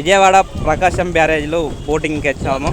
విజయవాడ ప్రకాశం బ్యారేజ్లో బోటింగ్కి వచ్చాము.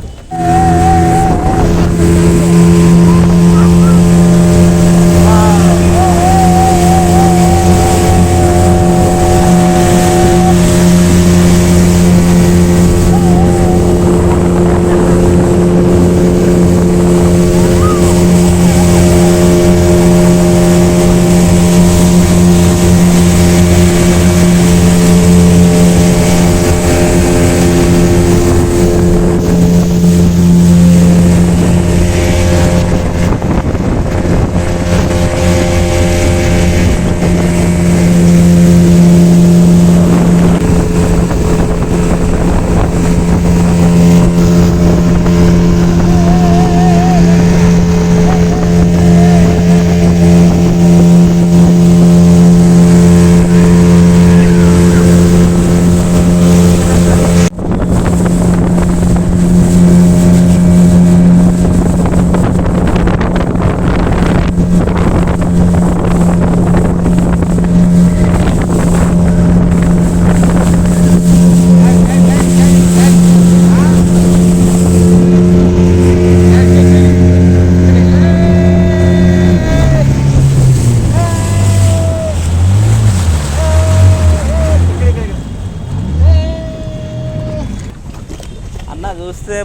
చూస్తే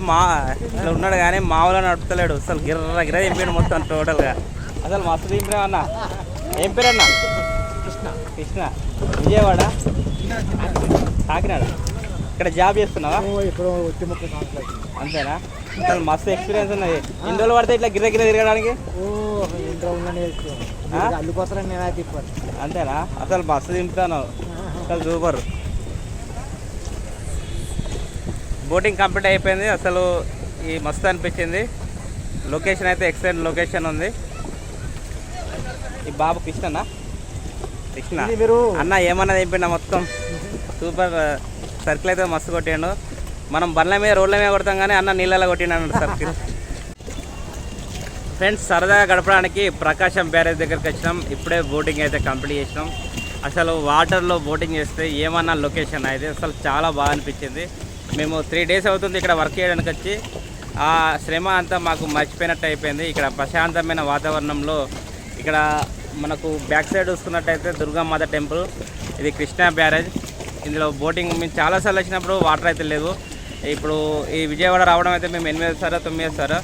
ఇట్లా ఉన్నాడు కానీ మామూలుగా నడుపుతలేడు, అసలు గిర్ర గిర్ర దింపాడు మొత్తం టోటల్గా. అసలు మస్తు దింపినా అన్న. ఏం పేరు అన్న? కృష్ణ. విజయవాడ, కాకినాడ. ఇక్కడ జాబ్ చేస్తున్నావా? అంతేనా? అసలు మస్తు ఎక్స్పీరియన్స్ ఉన్నది. ఎన్ని రోజులు పడితే ఇట్లా గిర్ర గిర్ర తిరగడానికి? అంతేనా? అసలు మస్తు దింపుతాను, అసలు సూపర్. బోటింగ్ కంప్లీట్ అయిపోయింది. అసలు ఈ మస్తు అనిపించింది. లొకేషన్ అయితే ఎక్సలెంట్ లొకేషన్ ఉంది. ఈ బాబు కృష్ణ అన్న ఏమన్నా తెంపిండా మొత్తం సూపర్. సర్కిల్ అయితే మస్తు కొట్టిండు. మనం బండ్ల మీద రోడ్ల మీద కొడతాం కానీ అన్న నీళ్ళలో కొట్టిండు సర్కిల్. ఫ్రెండ్స్, సరదాగా గడపడానికి ప్రకాశం బ్యారేజ్ దగ్గరికి వచ్చినాం. ఇప్పుడే బోటింగ్ అయితే కంప్లీట్ చేసినాం. అసలు వాటర్లో బోటింగ్ చేస్తే ఏమన్నా లొకేషన్ అయితే అసలు చాలా బాగా అనిపించింది. మేము 3 days అవుతుంది ఇక్కడ వర్క్ చేయడానికి వచ్చి. ఆ శ్రమ అంతా మాకు మర్చిపోయినట్టు అయిపోయింది. ఇక్కడ ప్రశాంతమైన వాతావరణంలో ఇక్కడ మనకు బ్యాక్ సైడ్ చూసుకున్నట్టయితే దుర్గామాత టెంపుల్, ఇది కృష్ణా బ్యారేజ్. ఇందులో బోటింగ్ మేము చాలాసార్లు వచ్చినప్పుడు వాటర్ అయితే లేవు. ఇప్పుడు ఈ విజయవాడ రావడం అయితే మేము 8 సార్లు 9 సార్లు,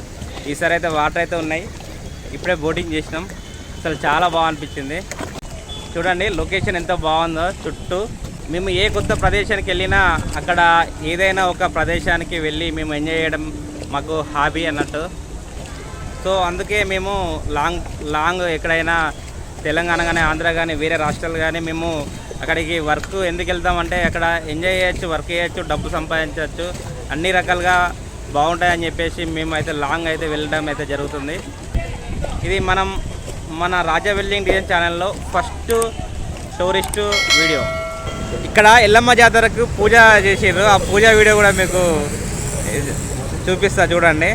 ఈసారి అయితే వాటర్ అయితే ఉన్నాయి. ఇప్పుడే బోటింగ్ చేసినాం. అసలు చాలా బాగా అనిపించింది. చూడండి లొకేషన్ ఎంత బాగుందో. చుట్టూ మేము ఏ కొత్త ప్రదేశానికి వెళ్ళినా అక్కడ ఏదైనా ఒక ప్రదేశానికి వెళ్ళి మేము ఎంజాయ్ చేయడం మాకు హాబీ అన్నట్టు. సో అందుకే మేము లాంగ్ ఎక్కడైనా తెలంగాణ కానీ ఆంధ్ర కానీ వేరే రాష్ట్రాలు కానీ మేము అక్కడికి వర్క్ ఎందుకు వెళ్తామంటే అక్కడ ఎంజాయ్ చేయొచ్చు, వర్క్ చేయొచ్చు, డబ్బు సంపాదించవచ్చు, అన్ని రకాలుగా బాగుంటాయని చెప్పేసి మేము అయితే లాంగ్ అయితే వెళ్ళడం అయితే జరుగుతుంది. ఇది మన రాజా వెల్డింగ్ డిజైన్ ఛానల్లో ఫస్ట్ టూరిస్ట్ వీడియో. ఇక్కడ ఎల్లమ్మ జాతరకు పూజ చేసారు. ఆ పూజ వీడియో కూడా మీకు చూపిస్తా చూడండి.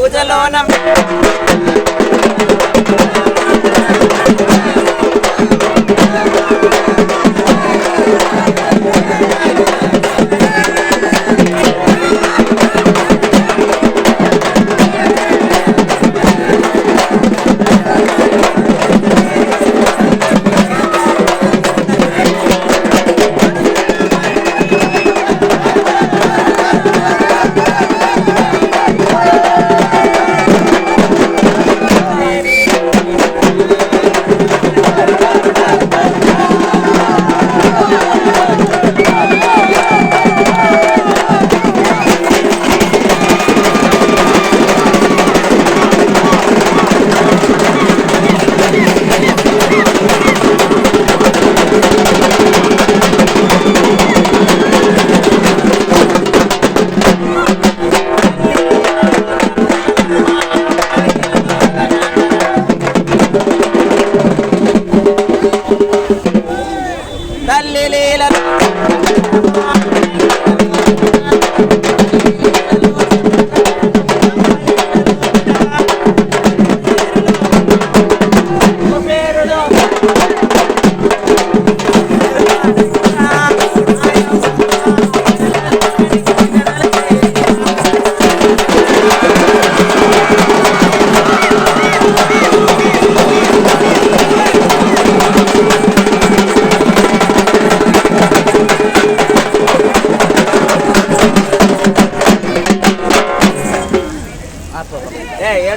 పూజలోన తల్లి లీల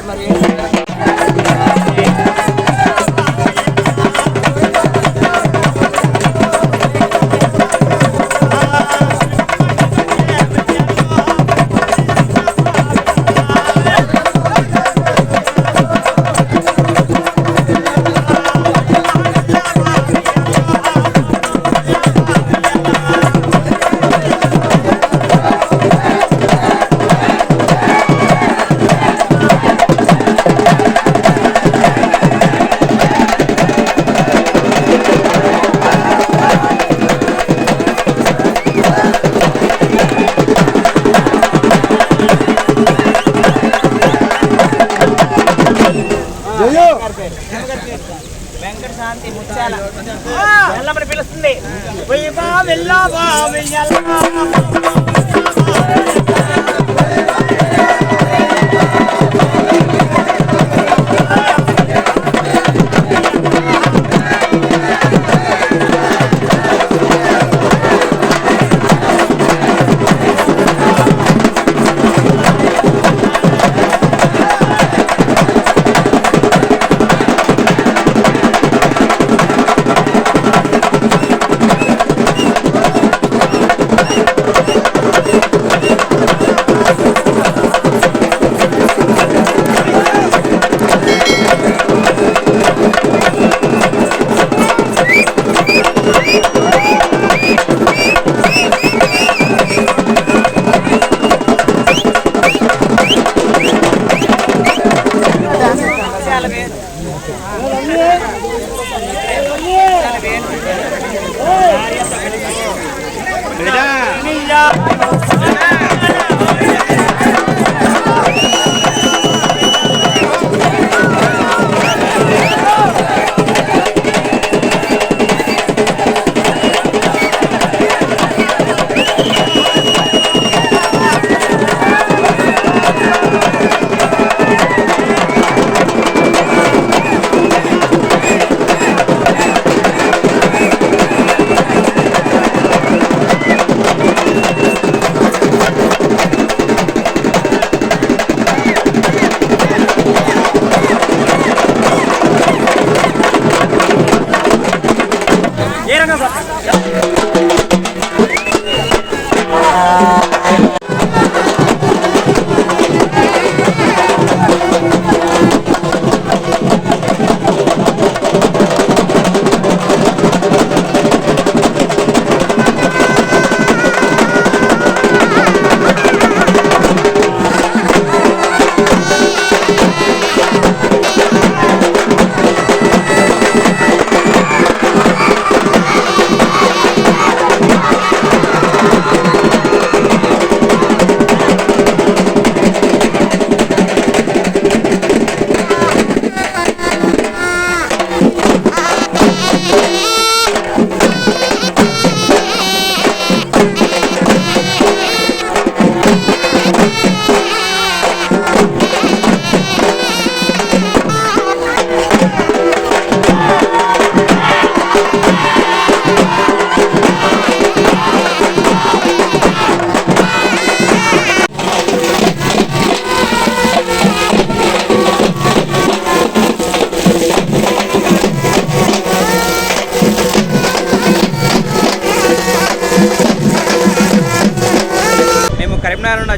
మరి వెంకట శాంతి ముత్యాల వెళ్ళమని పిలుస్తుంది.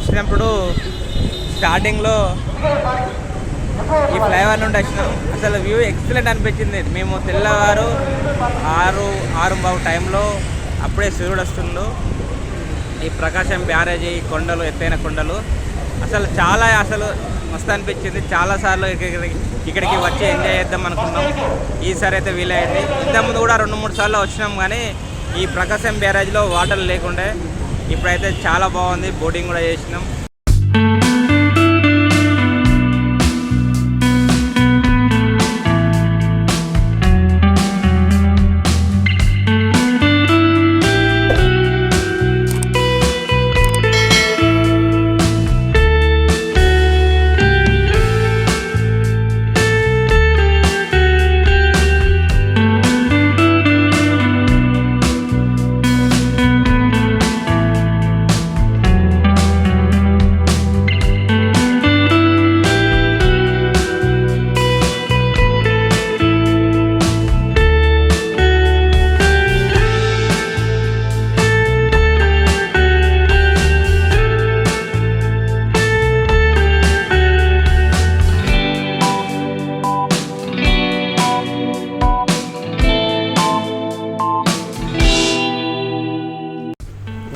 వచ్చినప్పుడు స్టార్టింగ్లో ఈ ఫ్లైఓవర్ నుండి వచ్చినాం. అసలు వ్యూ ఎక్సలెంట్ అనిపించింది. మేము తెల్లవారు 6:30 టైంలో అప్పుడే సూర్యుడు వస్తుండు. ఈ ప్రకాశం బ్యారేజీ కొండలు, ఎత్తైన కొండలు అసలు మస్తు అనిపించింది. చాలాసార్లు ఇక్కడికి వచ్చి ఎంజాయ్ చేద్దాం అనుకున్నాం. ఈసారి అయితే వీలైంది. ఇంతకుముందు కూడా 2-3 సార్లు వచ్చినాం, కానీ ఈ ప్రకాశం బ్యారేజ్లో వాటర్ లేకుండే. ఇప్పుడైతే చాలా బాగుంది. బోటింగ్ కూడా చేసినాం.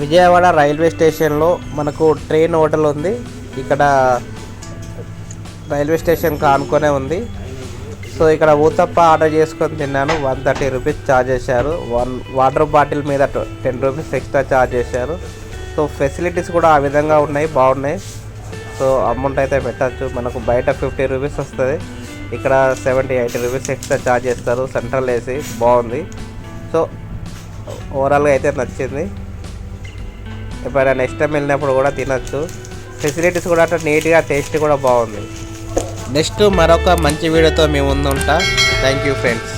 విజయవాడ రైల్వే స్టేషన్లో మనకు ట్రైన్ హోటల్ ఉంది. ఇక్కడ రైల్వే స్టేషన్కి ఆనుకొనే ఉంది. సో ఇక్కడ ఊతప్ప ఆర్డర్ చేసుకొని తిన్నాను. 130 రూపీస్ ఛార్జ్ చేశారు. వాటర్ బాటిల్ మీద 10 రూపీస్ ఎక్స్ట్రా ఛార్జ్ చేశారు. సో ఫెసిలిటీస్ కూడా ఆ విధంగా ఉన్నాయి, బాగున్నాయి. సో అమౌంట్ అయితే పెట్టచ్చు. మనకు బయట 50 రూపీస్ వస్తుంది, ఇక్కడ 70-80 రూపీస్ ఎక్స్ట్రా ఛార్జ్ చేస్తారు. సెంట్రల్ ఏసీ బాగుంది. సో ఓవరాల్గా అయితే నచ్చింది. ఎప్పుడైనా నెక్స్ట్ టైం వెళ్ళినప్పుడు కూడా తినచ్చు. ఫెసిలిటీస్ కూడా అట్లా నీట్గా, టేస్ట్ కూడా బాగుంది. నెక్స్ట్ మరొక మంచి వీడియోతో మేము ముందు ఉంటా. Thank you friends.